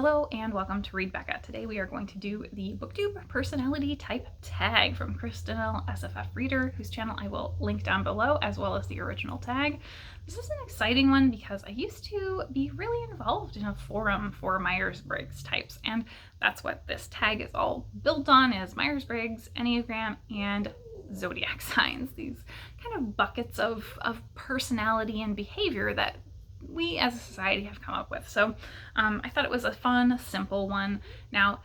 Hello and welcome to Read Becca. Today we are going to do the Booktube Personality Type Tag from Kristinel SFF Reader, whose channel I will link down below, as well as the original tag. This is an exciting one because I used to be really involved in a forum for Meyers-Briggs types, and that's what this tag is all built on, is Meyers-Briggs, Enneagram, and Zodiac signs, these kind of buckets of personality and behavior that we as a society have come up with. So I thought it was a fun, simple one. Now,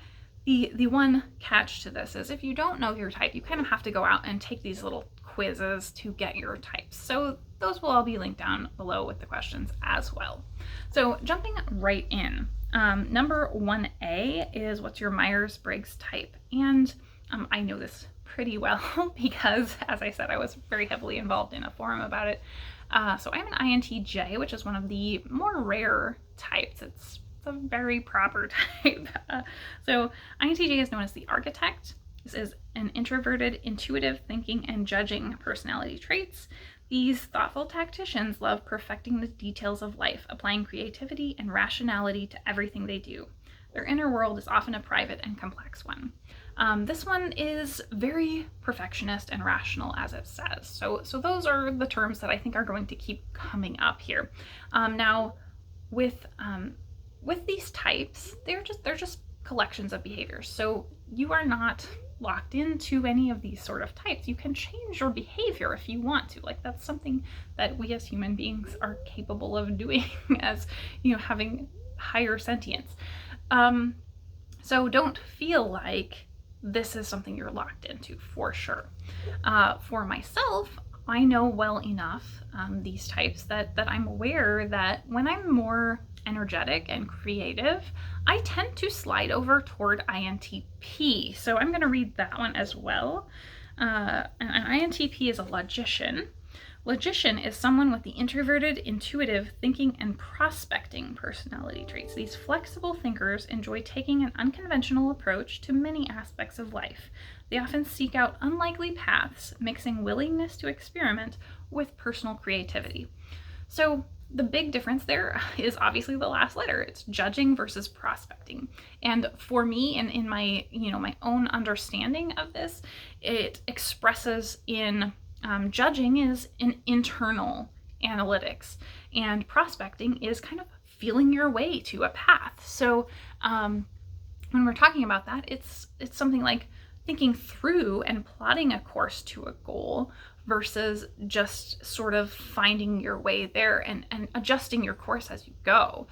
the one catch to this is if you don't know your type, you kind of have to go out and take these little quizzes to get your types. So those will all be linked down below with the questions as well. So jumping right in, number 1A is what's your Myers-Briggs type? And I know this pretty well because, as I said, I was very heavily involved in a forum about it. So I'm an INTJ, which is one of the more rare types. It's a very proper type. So INTJ is known as the architect. This is an introverted, intuitive thinking and judging personality traits. These thoughtful tacticians love perfecting the details of life, applying creativity and rationality to everything they do. Their inner world is often a private and complex one. This one is very perfectionist and rational, as it says. So those are the terms that I think are going to keep coming up here. Now, with these types, they're just collections of behaviors. So you are not locked into any of these sort of types. You can change your behavior if you want to. Like, that's something that we as human beings are capable of doing as, having higher sentience. So don't feel like this is something you're locked into, for sure. For myself, I know well enough these types that I'm aware that when I'm more energetic and creative, I tend to slide over toward INTP. So I'm going to read that one as well. An INTP is a logician. Logician is someone with the introverted, intuitive, thinking, and prospecting personality traits. These flexible thinkers enjoy taking an unconventional approach to many aspects of life. They often seek out unlikely paths, mixing willingness to experiment with personal creativity. So the big difference there is obviously the last letter. It's judging versus prospecting. And for me, in my, my own understanding of this, it expresses in judging is an internal analytics, and prospecting is kind of feeling your way to a path. So when we're talking about that, it's something like thinking through and plotting a course to a goal versus just sort of finding your way there and adjusting your course as you go.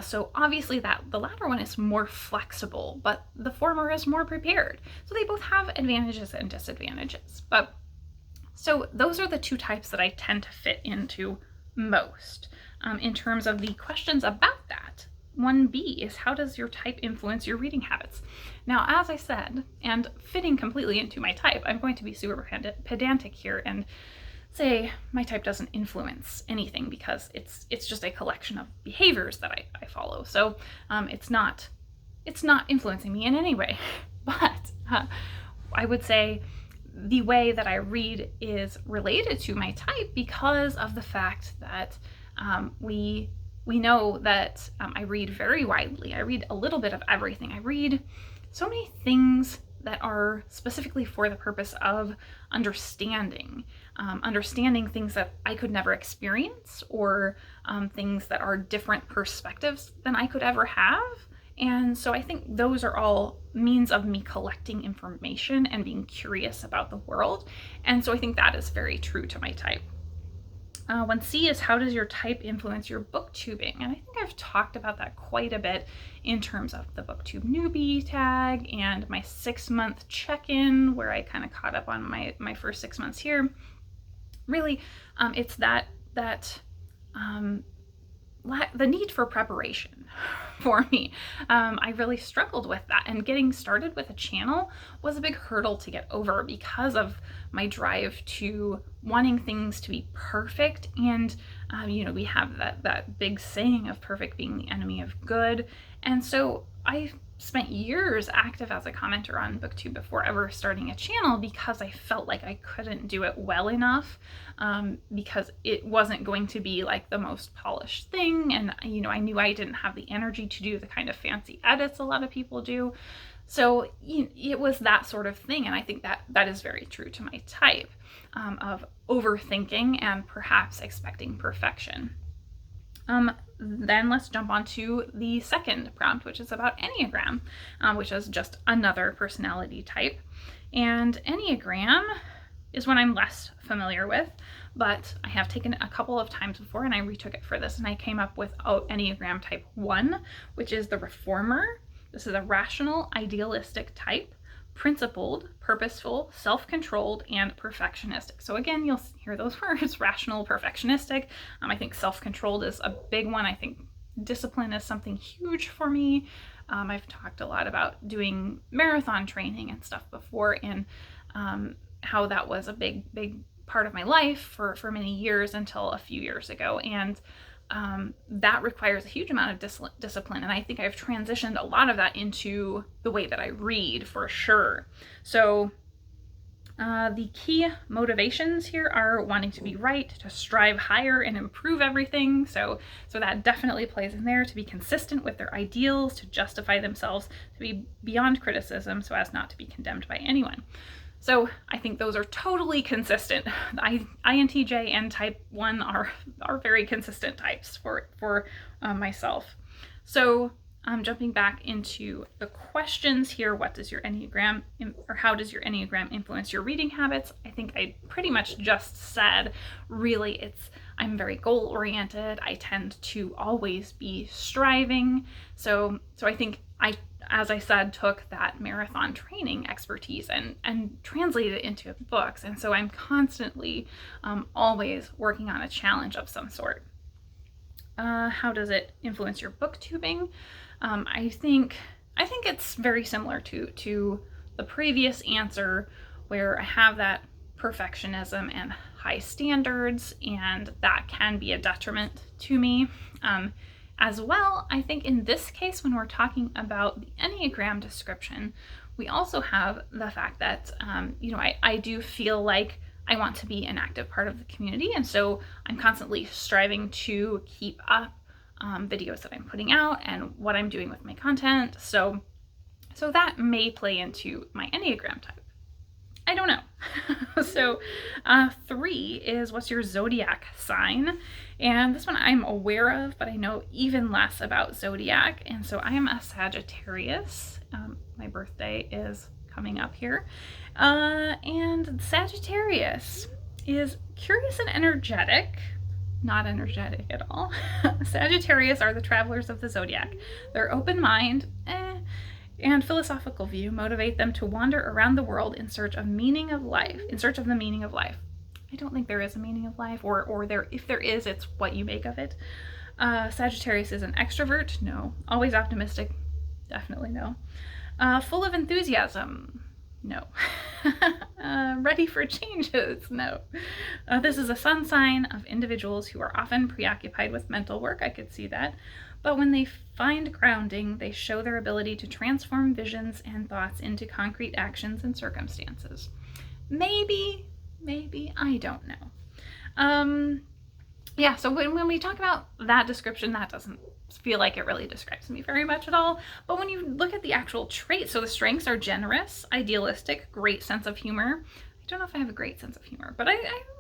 So obviously the latter one is more flexible, but the former is more prepared. So they both have advantages and disadvantages. So those are the two types that I tend to fit into most. In terms of the questions about that, 1B is, how does your type influence your reading habits? Now, as I said, and fitting completely into my type, I'm going to be super pedantic here and say my type doesn't influence anything because it's just a collection of behaviors that I follow. So it's not influencing me in any way. But I would say the way that I read is related to my type because of the fact that we know that I read very widely. I read a little bit of everything. I read so many things that are specifically for the purpose of understanding things that I could never experience, or things that are different perspectives than I could ever have. And so I think those are all means of me collecting information and being curious about the world. And so I think that is very true to my type. 1C is, how does your type influence your booktubing? And I think I've talked about that quite a bit in terms of the Booktube newbie tag and my 6-month check-in, where I kind of caught up on my first 6 months here. Really, it's that the need for preparation for me. I really struggled with that, and getting started with a channel was a big hurdle to get over because of my drive to wanting things to be perfect. And we have that big saying of perfect being the enemy of good. And so I spent years active as a commenter on Booktube before ever starting a channel, because I felt like I couldn't do it well enough, because it wasn't going to be like the most polished thing, and I knew I didn't have the energy to do the kind of fancy edits a lot of people do. So it was that sort of thing, and I think that is very true to my type, of overthinking and perhaps expecting perfection. Then let's jump on to the second prompt, which is about Enneagram, which is just another personality type. And Enneagram is one I'm less familiar with, but I have taken it a couple of times before, and I retook it for this, and I came up with Enneagram type 1, which is the reformer. This is a rational, idealistic type, principled, purposeful, self-controlled, and perfectionistic. So again, you'll hear those words, rational, perfectionistic. I think self-controlled is a big one. I think discipline is something huge for me. I've talked a lot about doing marathon training and stuff before, and how that was a big part of my life for many years until a few years ago. And that requires a huge amount of discipline, and I think I've transitioned a lot of that into the way that I read, for sure. So the key motivations here are wanting to be right, to strive higher and improve everything. So that definitely plays in there, to be consistent with their ideals, to justify themselves, to be beyond criticism so as not to be condemned by anyone. So I think those are totally consistent. INTJ and type 1 are very consistent types for myself. So jumping back into the questions here, what does your Enneagram, or how does your Enneagram influence your reading habits? I think I pretty much just said, really, I'm very goal-oriented. I tend to always be striving. So I think as I said, took that marathon training expertise and translated it into books. And so I'm constantly always working on a challenge of some sort. How does it influence your booktubing? I think it's very similar to the previous answer, where I have that perfectionism and high standards, and that can be a detriment to me. As well, I think in this case, when we're talking about the Enneagram description, we also have the fact that, I do feel like I want to be an active part of the community, and so I'm constantly striving to keep up videos that I'm putting out and what I'm doing with my content. So that may play into my Enneagram type. I don't know. So 3 is, what's your zodiac sign? And this one I'm aware of, but I know even less about zodiac. And so I am a Sagittarius. My birthday is coming up here. And Sagittarius is curious and energetic. Not energetic at all. Sagittarius are the travelers of the zodiac. Their open mind, and philosophical view motivate them to wander around the world in search of the meaning of life. I don't think there is a meaning of life, or if there is, it's what you make of it. Sagittarius is an extrovert? No. Always optimistic? Definitely no. Full of enthusiasm? No. Ready for changes? No. This is a sun sign of individuals who are often preoccupied with mental work. I could see that. But when they find grounding, they show their ability to transform visions and thoughts into concrete actions and circumstances. Maybe, I don't know. Yeah, so when we talk about that description, that doesn't feel like it really describes me very much at all. But when you look at the actual traits, so the strengths are generous, idealistic, great sense of humor. I don't know if I have a great sense of humor, but I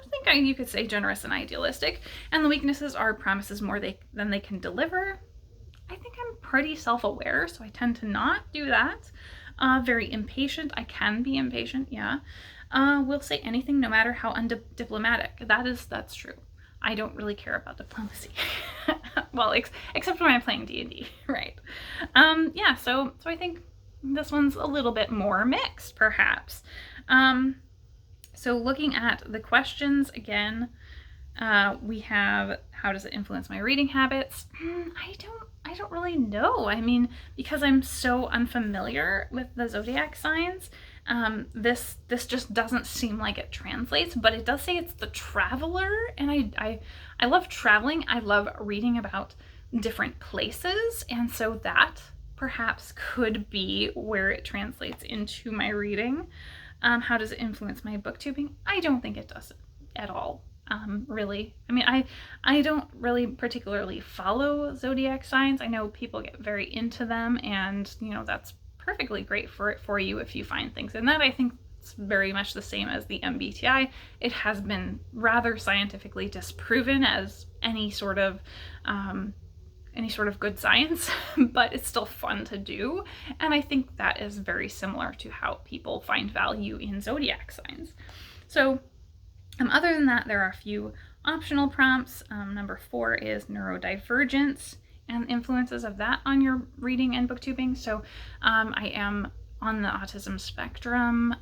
think you could say generous and idealistic. And the weaknesses are promises more than they can deliver. I think I'm pretty self-aware, so I tend to not do that. Very impatient. I can be impatient, yeah. Will say anything no matter how undiplomatic. That's true. I don't really care about diplomacy. Well, except when I'm playing D&D, right? Yeah, so I think this one's a little bit more mixed, perhaps. So looking at the questions again, we have, how does it influence my reading habits? I don't really know. I mean, because I'm so unfamiliar with the zodiac signs, this just doesn't seem like it translates, but it does say it's the traveler, and I love traveling. I love reading about different places, and so that perhaps could be where it translates into my reading. How does it influence my booktubing? I don't think it does at all. Really. I mean, I don't really particularly follow zodiac signs. I know people get very into them, and that's perfectly great for you if you find things in that. I think it's very much the same as the MBTI. It has been rather scientifically disproven as any sort of good science, but it's still fun to do. And I think that is very similar to how people find value in zodiac signs. So other than that, there are a few optional prompts. Number 4 is neurodivergence and influences of that on your reading and booktubing. So I am on the autism spectrum.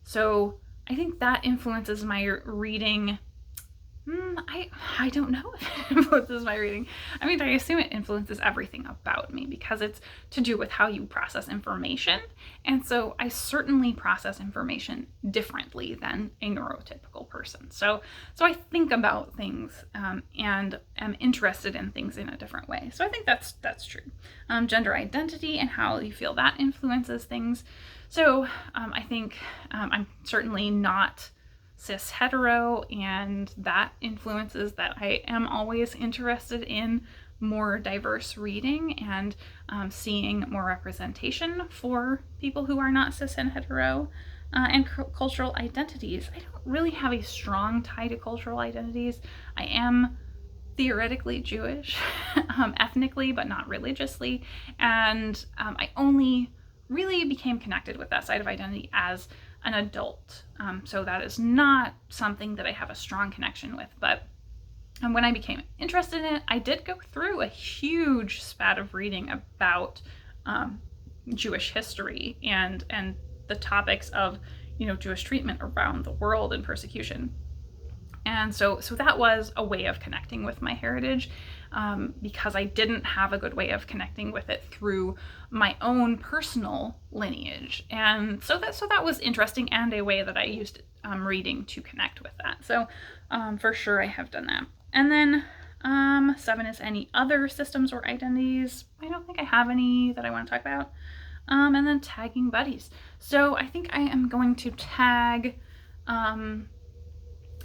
So I think that influences my reading. I don't know if it influences my reading. I mean, I assume it influences everything about me because it's to do with how you process information. And so I certainly process information differently than a neurotypical person. So I think about things and am interested in things in a different way. So I think that's true. Gender identity and how you feel that influences things. So I think I'm certainly not cis hetero, and that influences that I am always interested in more diverse reading and seeing more representation for people who are not cis and hetero. And cultural identities. I don't really have a strong tie to cultural identities. I am theoretically Jewish, ethnically, but not religiously. And I only really became connected with that side of identity as an adult. So that is not something that I have a strong connection with. But when I became interested in it, I did go through a huge spat of reading about Jewish history and the topics of Jewish treatment around the world and persecution. And so that was a way of connecting with my heritage, because I didn't have a good way of connecting with it through my own personal lineage. And so that was interesting, and a way that I used reading to connect with that. So for sure I have done that. And then 7 is any other systems or identities. I don't think I have any that I want to talk about. And then tagging buddies. So I think I am going to tag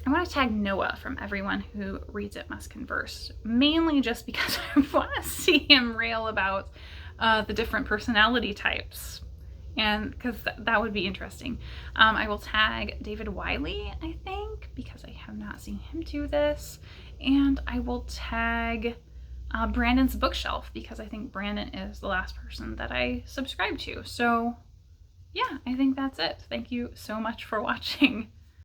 I want to tag Noah from Everyone Who Reads It Must Converse, mainly just because I want to see him rail about the different personality types, and because that would be interesting. I will tag David Wiley, I think, because I have not seen him do this, and I will tag Brandon's bookshelf, because I think Brandon is the last person that I subscribe to. So yeah, I think that's it. Thank you so much for watching.